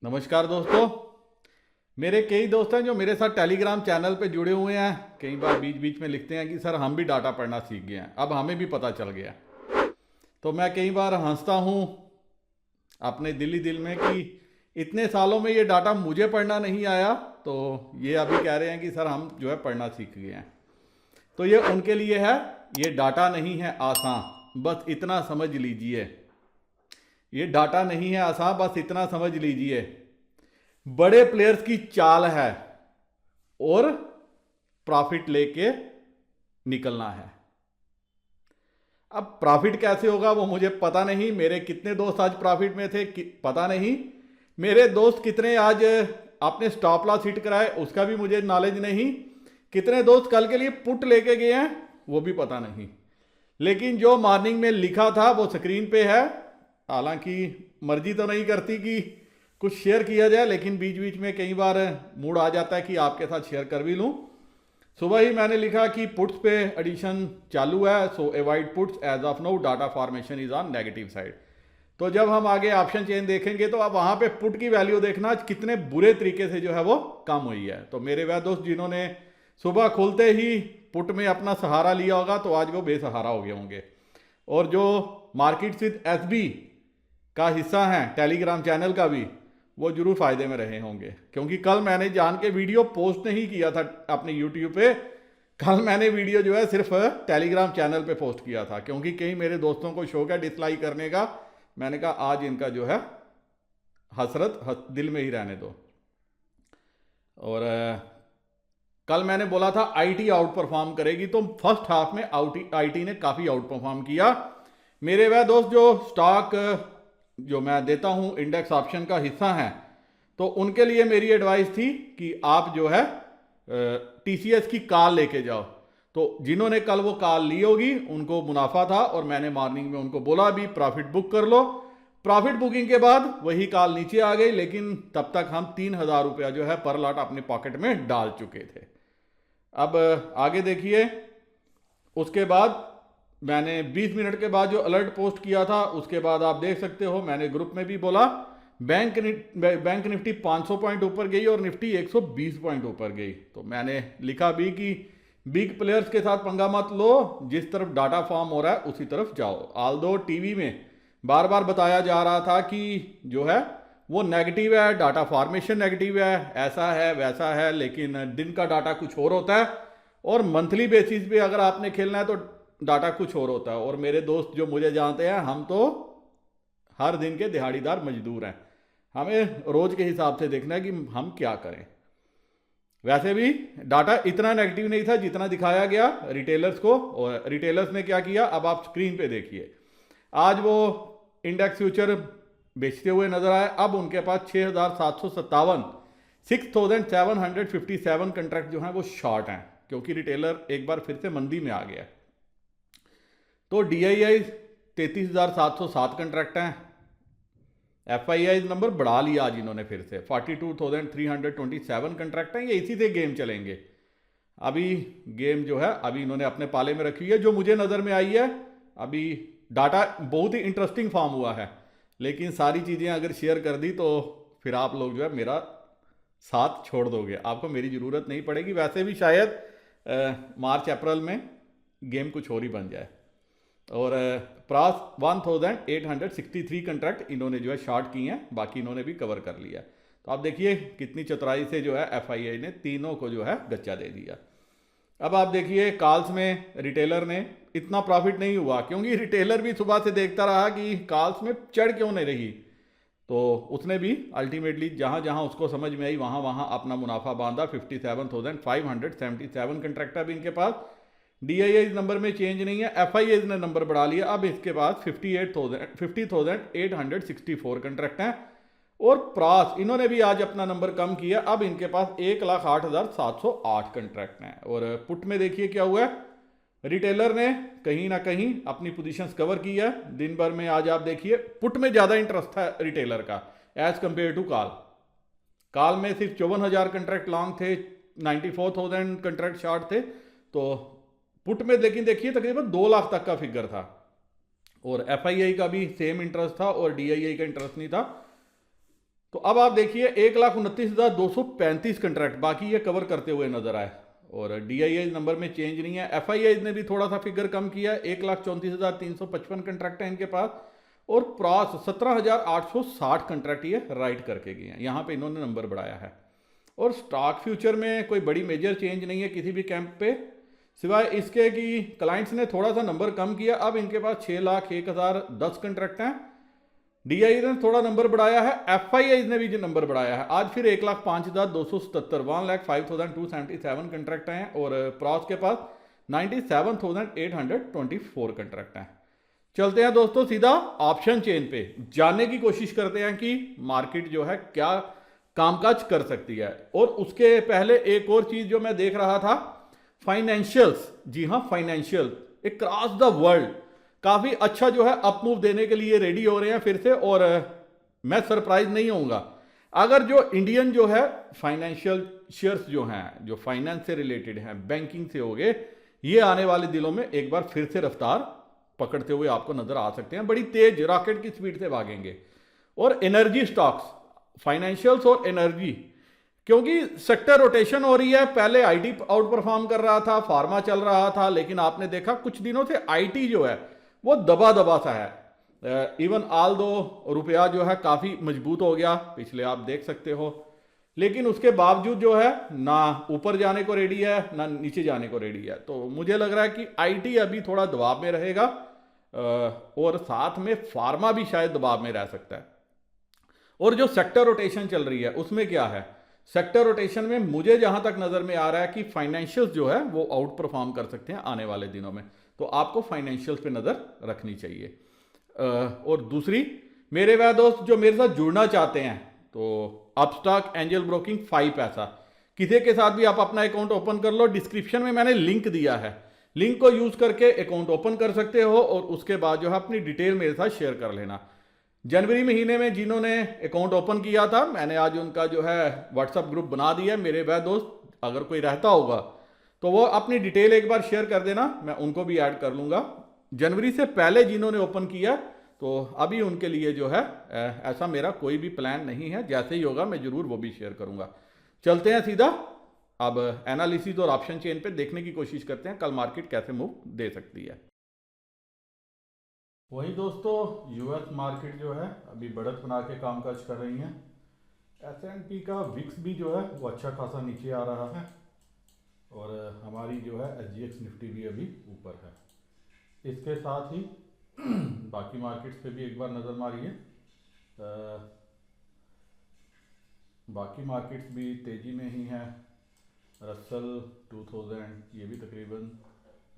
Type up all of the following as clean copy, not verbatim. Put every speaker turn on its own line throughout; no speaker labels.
नमस्कार दोस्तों। मेरे कई दोस्त हैं जो मेरे साथ टेलीग्राम चैनल पे जुड़े हुए हैं। कई बार बीच बीच में लिखते हैं कि सर हम भी डाटा पढ़ना सीख गए हैं, अब हमें भी पता चल गया। तो मैं कई बार हंसता हूँ अपने दिल ही दिल में कि इतने सालों में ये डाटा मुझे पढ़ना नहीं आया, तो ये अभी कह रहे हैं कि सर हम जो है पढ़ना सीख गए हैं। तो ये उनके लिए है, ये डाटा नहीं है आसान, बस इतना समझ लीजिए। ये डाटा नहीं है आसान, बस इतना समझ लीजिए। बड़े प्लेयर्स की चाल है और प्रॉफिट लेके निकलना है। अब प्रॉफिट कैसे होगा वो मुझे पता नहीं। मेरे कितने दोस्त आज प्रॉफिट में थे पता नहीं। मेरे दोस्त कितने आज आपने स्टॉप लॉस हिट कराए उसका भी मुझे नॉलेज नहीं। कितने दोस्त कल के लिए पुट लेके गए हैं वो भी पता नहीं। लेकिन जो मॉर्निंग में लिखा था वो स्क्रीन पे है। हालांकि मर्जी तो नहीं करती कि कुछ शेयर किया जाए, लेकिन बीच बीच में कई बार मूड आ जाता है कि आपके साथ शेयर कर भी लूं। सुबह ही मैंने लिखा कि पुट्स पे एडिशन चालू है, so avoid puts as of no, data formation is on negative side. तो जब हम आगे ऑप्शन चेन देखेंगे तो अब वहां पे पुट की वैल्यू देखना कितने बुरे तरीके से जो है वो कम हुई है। तो मेरे वह दोस्त जिन्होंने सुबह खुलते ही पुट में अपना सहारा लिया होगा तो आज वो बेसहारा हो गए होंगे। और जो मार्केट विद एसबी का हिस्सा है टेलीग्राम चैनल का भी, वो जरूर फायदे में रहे होंगे। क्योंकि कल मैंने जान के वीडियो पोस्ट नहीं किया था अपने यूट्यूब पे। कल मैंने वीडियो जो है सिर्फ टेलीग्राम चैनल पे पोस्ट किया था, क्योंकि कई मेरे दोस्तों को शौक है डिसलाइक करने का। मैंने कहा आज इनका जो है दिल में ही रहने दो। और कल मैंने बोला था आईटी आउट परफॉर्म करेगी, तो फर्स्ट हाफ में आईटी ने काफ़ी आउट परफॉर्म किया। मेरे वह दोस्त जो स्टॉक जो मैं देता हूं इंडेक्स ऑप्शन का हिस्सा है, तो उनके लिए मेरी एडवाइस थी कि आप जो है टीसीएस की कॉल लेके जाओ। तो जिन्होंने कल वो कॉल ली होगी उनको मुनाफा था, और मैंने मॉर्निंग में उनको बोला भी प्रॉफिट बुक कर लो। प्रॉफिट बुकिंग के बाद वही कॉल नीचे आ गई, लेकिन तब तक हम 3,000 रुपया जो है पर लॉट अपने पॉकेट में डाल चुके थे। अब आगे देखिए, उसके बाद मैंने 20 मिनट के बाद जो अलर्ट पोस्ट किया था उसके बाद आप देख सकते हो मैंने ग्रुप में भी बोला बैंक निफ्टी 500 पॉइंट ऊपर गई और निफ्टी 120 पॉइंट ऊपर गई। तो मैंने लिखा भी कि बिग प्लेयर्स के साथ पंगा मत लो, जिस तरफ डाटा फॉर्म हो रहा है उसी तरफ जाओ। ऑल्दो टीवी में बार बार बताया जा रहा था कि जो है वो नेगेटिव है, डाटा फॉर्मेशन नेगेटिव है, ऐसा है वैसा है, लेकिन दिन का डाटा कुछ और होता है और मंथली बेसिस पे अगर आपने खेलना है तो डाटा कुछ और होता है। और मेरे दोस्त जो मुझे जानते हैं, हम तो हर दिन के दिहाड़ीदार मजदूर हैं, हमें रोज के हिसाब से देखना है कि हम क्या करें। वैसे भी डाटा इतना नेगेटिव नहीं था जितना दिखाया गया रिटेलर्स को। और रिटेलर्स ने क्या किया अब आप स्क्रीन पे देखिए। आज वो इंडेक्स फ्यूचर बेचते हुए नजर आए। अब उनके पास 6,757 6,757 कंट्रैक्ट जो हैं वो शॉर्ट हैं, क्योंकि रिटेलर एक बार फिर से मंदी में आ गया। तो DII 33,707 कंट्रैक्ट हैं। FII नंबर बढ़ा लिया आज इन्होंने फिर से 42,327 कंट्रैक्ट हैं। ये इसी से गेम चलेंगे। अभी गेम जो है अभी इन्होंने अपने पाले में रखी है। जो मुझे नज़र में आई है अभी डाटा बहुत ही इंटरेस्टिंग फॉर्म हुआ है, लेकिन सारी चीज़ें अगर शेयर कर दी तो फिर आप लोग जो है मेरा साथ छोड़ दोगे, आपको मेरी ज़रूरत नहीं पड़ेगी। वैसे भी शायद मार्च अप्रैल में गेम कुछ और ही बन जाए। और प्रास 1863 कंट्रैक्ट इन्होंने जो है शॉर्ट किए हैं, बाकी इन्होंने भी कवर कर लिया। तो आप देखिए कितनी चतुराई से जो है FII ने तीनों को जो है गच्चा दे दिया। अब आप देखिए कॉल्स में रिटेलर ने इतना प्रॉफिट नहीं हुआ, क्योंकि रिटेलर भी सुबह से देखता रहा कि कॉल्स में चढ़ क्यों नहीं रही। तो उसने भी अल्टीमेटली जहां जहां उसको समझ में आई वहां वहां अपना मुनाफा बांधा। 57,577 कंट्रैक्ट अब इनके पास। DII नंबर में चेंज नहीं है, FII ने नंबर बढ़ा लिया। अब इसके पास 50,864 कंट्रैक्ट हैं। और प्रास इन्होंने भी आज अपना नंबर कम किया, अब इनके पास 1,08,708 कंट्रैक्ट हैं। और पुट में देखिए क्या हुआ है, रिटेलर ने कहीं ना कहीं अपनी पोजीशंस कवर की है दिन भर में। आज आप देखिए पुट में ज़्यादा इंटरेस्ट था रिटेलर का as compare to call. Call में सिर्फ 54,000 कंट्रैक्ट लॉन्ग थे, 94,000 कंट्रैक्ट शॉर्ट थे। तो पुट में लेकिन देखिए तकरीबन 2 लाख तक का फिगर था। और FII का भी सेम इंटरेस्ट था और DII का इंटरेस्ट नहीं था। तो अब आप देखिए 1,29,235 कंट्रैक्ट बाकी ये कवर करते हुए नजर आए, और DII नंबर में चेंज नहीं है। FII ने भी थोड़ा सा फिगर कम किया, 1,34,355 कंट्रैक्ट है इनके पास, और प्रॉस 17,860 कंट्रैक्ट ये राइट करके गए हैं, यहाँ पे इन्होंने नंबर बढ़ाया है। और स्टॉक फ्यूचर में कोई बड़ी मेजर चेंज नहीं है किसी भी कैंप पे, सिवाय इसके कि क्लाइंट्स ने थोड़ा सा नंबर कम किया। अब इनके पास 6,01,010 कंट्रैक्ट हैं। DII ने थोड़ा नंबर बढ़ाया है, FII ने भी जो नंबर बढ़ाया है, आज फिर 1,05,277 1,05,277 कंट्रैक्ट हैं, और प्रॉस के पास 97,824 कंट्रैक्ट हैं। चलते हैं दोस्तों सीधा ऑप्शन चेन पे, जानने की कोशिश करते हैं कि मार्केट जो है क्या कामकाज कर सकती है। और उसके पहले एक और चीज जो मैं देख रहा था, फाइनेंशियल्स, जी हाँ फाइनेंशियल अक्रॉस द वर्ल्ड काफी अच्छा जो है अप मूव देने के लिए रेडी हो रहे हैं फिर से। और मैं सरप्राइज नहीं होऊंगा अगर जो इंडियन जो है फाइनेंशियल शेयर्स जो हैं, जो फाइनेंस से रिलेटेड हैं, बैंकिंग से हो गए, ये आने वाले दिनों में एक बार फिर से रफ्तार पकड़ते हुए आपको नजर आ सकते हैं, बड़ी तेज रॉकेट की स्पीड से भागेंगे। और एनर्जी स्टॉक्स, फाइनेंशियल्स और एनर्जी, क्योंकि सेक्टर रोटेशन हो रही है। पहले IT आउट परफॉर्म कर रहा था, फार्मा चल रहा था, लेकिन आपने देखा कुछ दिनों से IT जो है वो दबा दबा सा है। इवन आल दो रुपया जो है काफी मजबूत हो गया पिछले, आप देख सकते हो, लेकिन उसके बावजूद जो है ना ऊपर जाने को रेडी है ना नीचे जाने को रेडी है। तो मुझे लग रहा है कि IT अभी थोड़ा दबाव में रहेगा, और साथ में फार्मा भी शायद दबाव में रह सकता है। और जो सेक्टर रोटेशन चल रही है उसमें क्या है, सेक्टर रोटेशन में मुझे जहां तक नजर में आ रहा है कि फाइनेंशियल्स जो है वो आउट परफॉर्म कर सकते हैं आने वाले दिनों में, तो आपको फाइनेंशियल्स पे नजर रखनी चाहिए। और दूसरी, मेरे वह दोस्त जो मेरे साथ जुड़ना चाहते हैं, तो अपस्टॉक एंजल ब्रोकिंग 5 पैसा, किसी के साथ भी आप अपना अकाउंट ओपन कर लो, डिस्क्रिप्शन में मैंने लिंक दिया है, लिंक को यूज करके अकाउंट ओपन कर सकते हो, और उसके बाद जो है अपनी डिटेल मेरे साथ शेयर कर लेना। जनवरी महीने में जिन्होंने अकाउंट ओपन किया था, मैंने आज उनका जो है व्हाट्सएप ग्रुप बना दिया है। मेरे वह दोस्त अगर कोई रहता होगा तो वो अपनी डिटेल एक बार शेयर कर देना, मैं उनको भी ऐड कर लूंगा। जनवरी से पहले जिन्होंने ओपन किया, तो अभी उनके लिए जो है ऐसा मेरा कोई भी प्लान नहीं है, जैसे ही होगा मैं जरूर वो भी शेयर करूंगा। चलते हैं सीधा अब एनालिसिस और ऑप्शन चेन पे देखने की कोशिश करते हैं कल मार्केट कैसे मूव दे सकती है। वही दोस्तों, US मार्केट जो है अभी बढ़त बना के कामकाज कर रही है। S&P का विक्स भी जो है वो अच्छा खासा नीचे आ रहा है, और हमारी जो है SGX निफ्टी भी अभी ऊपर है। इसके साथ ही बाकी मार्केट्स पे भी एक बार नज़र मारिए। बाकी मार्केट्स भी तेज़ी में ही हैं। रसल 2000 ये भी तकरीबन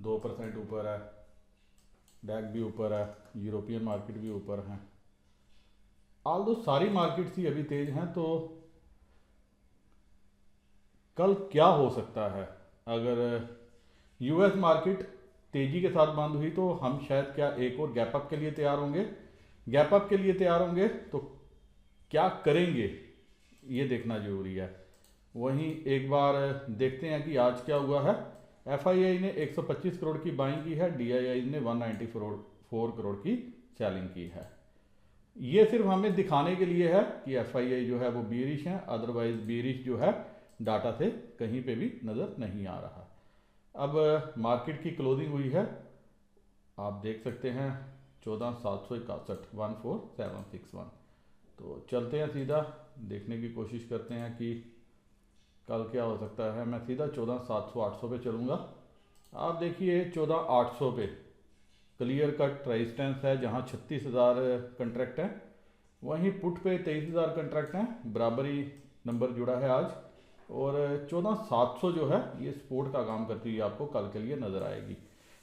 2% ऊपर है, डैक भी ऊपर है, यूरोपियन मार्केट भी ऊपर है। आल्दो सारी मार्केट्स ही अभी तेज हैं, तो कल क्या हो सकता है, अगर US मार्केट तेजी के साथ बंद हुई तो हम शायद क्या एक और गैप अप के लिए तैयार होंगे। गैप अप के लिए तैयार होंगे तो क्या करेंगे ये देखना जरूरी है। वहीं एक बार देखते हैं कि आज क्या हुआ है। FII ने 125 करोड़ की बाइंग की है, DII ने 194 करोड़ की सेलिंग की है। ये सिर्फ हमें दिखाने के लिए है कि FII जो है वो बीरिश है, अदरवाइज बीरिश जो है डाटा से कहीं पे भी नज़र नहीं आ रहा। अब मार्केट की क्लोजिंग हुई है, आप देख सकते हैं 14,761 14761। तो चलते हैं सीधा देखने की कोशिश करते हैं कि कल क्या हो सकता है। मैं सीधा 14,700 पे चलूँगा। आप देखिए 14,800 पे क्लियर कट रेजिस्टेंस है, जहाँ 36,000 कंट्रैक्ट हैं, वहीं पुट पे 23,000 कंट्रैक्ट हैं, बराबरी नंबर जुड़ा है आज। और 14,700 जो है ये सपोर्ट का काम करती हुई आपको कल के लिए नज़र आएगी।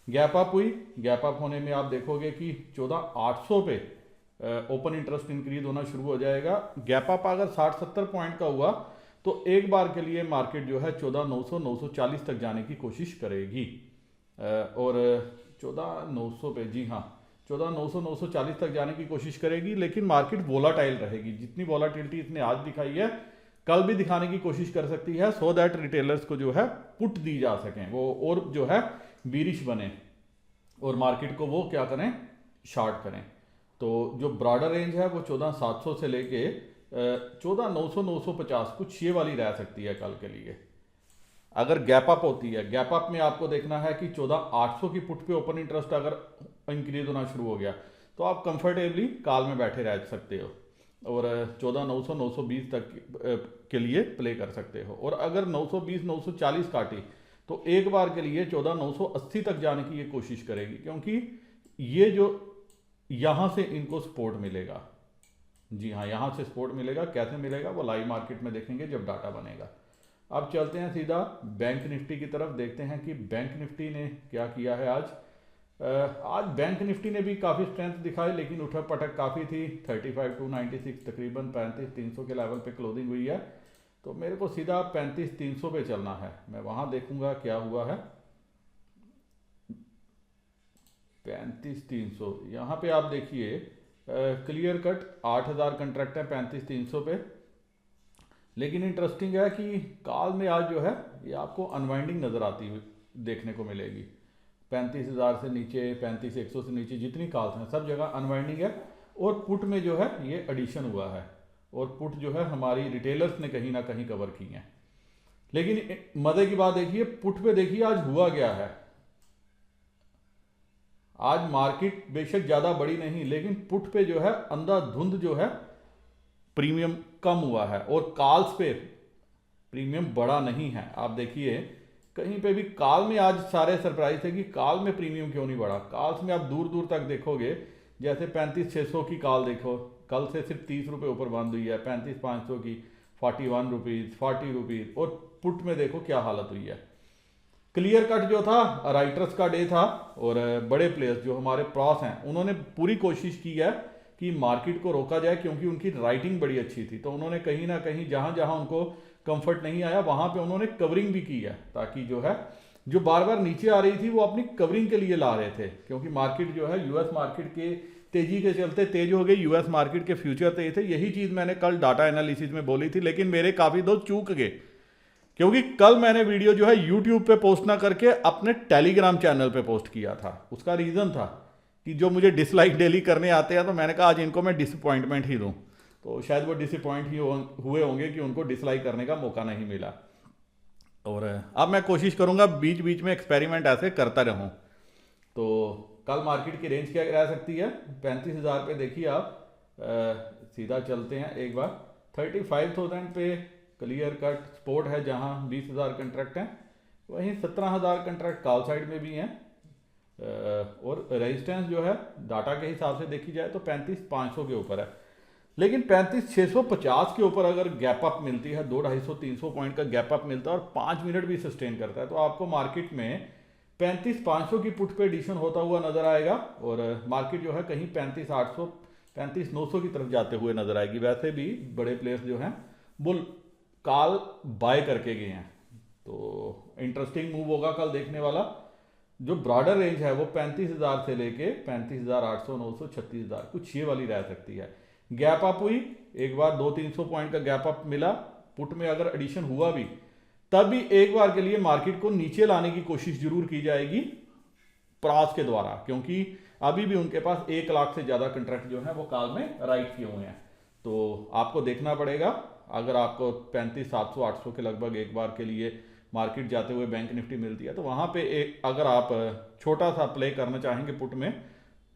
गैप अप हुई, गैप अप होने में आप देखोगे कि 14,800 पे ओपन इंटरेस्ट इंक्रीज होना शुरू हो जाएगा। गैप अप अगर 60-70 पॉइंट का हुआ तो एक बार के लिए मार्केट जो है 14,900-940 तक जाने की कोशिश करेगी। और 14,900 पे, जी हाँ 14,900-940 तक जाने की कोशिश करेगी, लेकिन मार्केट वोलाटाइल रहेगी। जितनी वोलाटिलिटी इसने आज दिखाई है कल भी दिखाने की कोशिश कर सकती है, सो दैट रिटेलर्स को जो है पुट दी जा सकें, वो और जो है बीरिश बने और मार्केट को वो क्या करें, शॉर्ट करें। तो जो ब्रॉडर रेंज है वो 14,700 से लेके 14,900 950 कुछ ये वाली रह सकती है कल के लिए। अगर गैप अप होती है, गैप अप में आपको देखना है कि 14,800 की पुट पे ओपन इंटरेस्ट अगर इंक्रीज होना शुरू हो गया तो आप कंफर्टेबली कॉल में बैठे रह सकते हो और 14,900 920 तक के लिए प्ले कर सकते हो। और अगर 920 940 काटी तो एक बार के लिए 14,980 तक जाने की ये कोशिश करेगी, क्योंकि ये जो यहाँ से इनको सपोर्ट मिलेगा। जी हाँ, यहाँ से सपोर्ट मिलेगा। कैसे मिलेगा वो लाइव मार्केट में देखेंगे जब डाटा बनेगा। अब चलते हैं सीधा बैंक निफ्टी की तरफ, देखते हैं कि बैंक निफ्टी ने क्या किया है आज। आज बैंक निफ्टी ने भी काफ़ी स्ट्रेंथ दिखाई, लेकिन उठक पटक काफ़ी थी। 35,296 तकरीबन 35,300 के लेवल पे क्लोजिंग हुई है। तो मेरे को सीधा 35,300 पे चलना है, मैं वहाँ देखूंगा क्या हुआ है। 35,300 यहाँ पे आप देखिए क्लियर कट 8,000 कंट्रैक्ट है 35,300 पे। लेकिन इंटरेस्टिंग है कि कॉल में आज जो है ये आपको अनवाइंडिंग नज़र आती हुई देखने को मिलेगी। 35,000 से नीचे, 35,100 से नीचे जितनी कॉल्स हैं सब जगह अनवाइंडिंग है। और पुट में जो है ये एडिशन हुआ है और पुट जो है हमारी रिटेलर्स ने कहीं ना कहीं कवर की हैं। लेकिन मजे की बात देखिए, पुट पे देखिए आज हुआ गया है। आज मार्केट बेशक ज़्यादा बड़ी नहीं, लेकिन पुट पे जो है अंधाधुंध जो है प्रीमियम कम हुआ है और कॉल्स पे प्रीमियम बड़ा नहीं है। आप देखिए कहीं पे भी कॉल में आज सारे सरप्राइज थे कि कॉल में प्रीमियम क्यों नहीं बढ़ा। कॉल्स में आप दूर दूर तक देखोगे, जैसे 35,600 की कॉल देखो, कल से सिर्फ 30 रुपये ऊपर बंद हुई है। 35,500 की 41 रुपीज़, 40 रुपीज़। और पुट में देखो क्या हालत हुई है। क्लियर कट जो था राइटर्स का डे था और बड़े प्लेयर्स जो हमारे प्रॉस हैं उन्होंने पूरी कोशिश की है कि मार्केट को रोका जाए, क्योंकि उनकी राइटिंग बड़ी अच्छी थी। तो उन्होंने कहीं ना कहीं जहां जहां उनको कंफर्ट नहीं आया वहां पे उन्होंने कवरिंग भी की है, ताकि जो है जो बार बार नीचे आ रही थी वो अपनी कवरिंग के लिए ला रहे थे। क्योंकि मार्केट जो है यूएस मार्केट के तेजी के चलते तेज हो गई, यूएस मार्केट के फ्यूचर तेज थे। यही चीज़ मैंने कल डाटा एनालिसिस में बोली थी, लेकिन मेरे काफ़ी दोस्त चूक गए, क्योंकि कल मैंने वीडियो जो है यूट्यूब पे पोस्ट ना करके अपने टेलीग्राम चैनल पे पोस्ट किया था। उसका रीज़न था कि जो मुझे डिसलाइक डेली करने आते हैं, तो मैंने कहा आज इनको मैं डिसअपॉइंटमेंट ही दूं। तो शायद वो डिसअपॉइंट ही हुए होंगे कि उनको डिसलाइक करने का मौका नहीं मिला। और अब मैं कोशिश करूंगा बीच बीच में एक्सपेरिमेंट ऐसे करता रहूं। तो कल मार्केट की रेंज क्या रह सकती है? 35,000 पे देखिए आप। सीधा चलते हैं एक बार 35,000 पे क्लियर कट सपोर्ट है, जहां 20,000 कंट्रैक्ट हैं। वहीं 17,000 कंट्रैक्ट कॉल साइड में भी हैं। और रेजिस्टेंस जो है डाटा के हिसाब से देखी जाए तो 35,500 के ऊपर है। लेकिन 35,650 के ऊपर अगर गैप अप मिलती है, 200-250-300 पॉइंट का गैप अप मिलता है और 5 मिनट भी सस्टेन करता है, तो आपको मार्केट में 35,500 की पुट पे एडिशन होता हुआ नजर आएगा। और मार्केट जो है कहीं 35,800 35,900 की तरफ जाते हुए नजर आएगी। वैसे भी बड़े प्लेयर्स जो हैं वो कॉल बाय करके गए हैं, तो इंटरेस्टिंग मूव होगा कल देखने वाला। जो ब्रॉडर रेंज है वो 35,000 से लेके 35,800 900 36,000 कुछ ये वाली रह सकती है। गैप अप हुई एक बार, 200-300 पॉइंट का गैप अप मिला पुट में। अगर एडिशन हुआ भी तब भी एक बार के लिए मार्केट को नीचे लाने की कोशिश जरूर की जाएगी प्रास के द्वारा, क्योंकि अभी भी उनके पास 1 लाख से ज्यादा कंट्रैक्ट जो है वो कॉल में राइट किए हुए हैं। तो आपको देखना पड़ेगा, अगर आपको 35,700 800 के लगभग एक बार के लिए मार्केट जाते हुए बैंक निफ्टी मिलती है, तो वहां पे एक अगर आप छोटा सा प्ले करना चाहेंगे पुट में,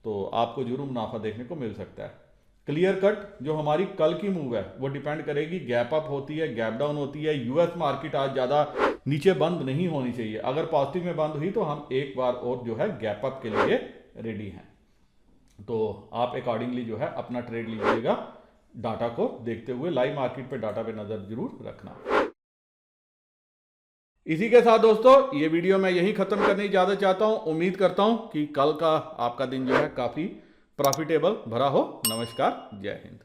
तो आपको जरूर मुनाफा देखने को मिल सकता है। क्लियर कट जो हमारी कल की मूव है वो डिपेंड करेगी, गैप अप होती है, गैप डाउन होती है। यूएस मार्केट आज ज़्यादा नीचे बंद नहीं होनी चाहिए। अगर पॉजिटिव में बंद हुई तो हम एक बार और जो है गैप अप के लिए रेडी हैं। तो आप अकॉर्डिंगली जो है अपना ट्रेड लीजिएगा, डाटा को देखते हुए। लाइव मार्केट पे डाटा पे नज़र जरूर रखना। इसी के साथ दोस्तों ये वीडियो मैं यही खत्म करने की इजाजत चाहता हूं। उम्मीद करता हूं कि कल का आपका दिन जो है काफ़ी प्रॉफिटेबल भरा हो। नमस्कार, जय हिंद।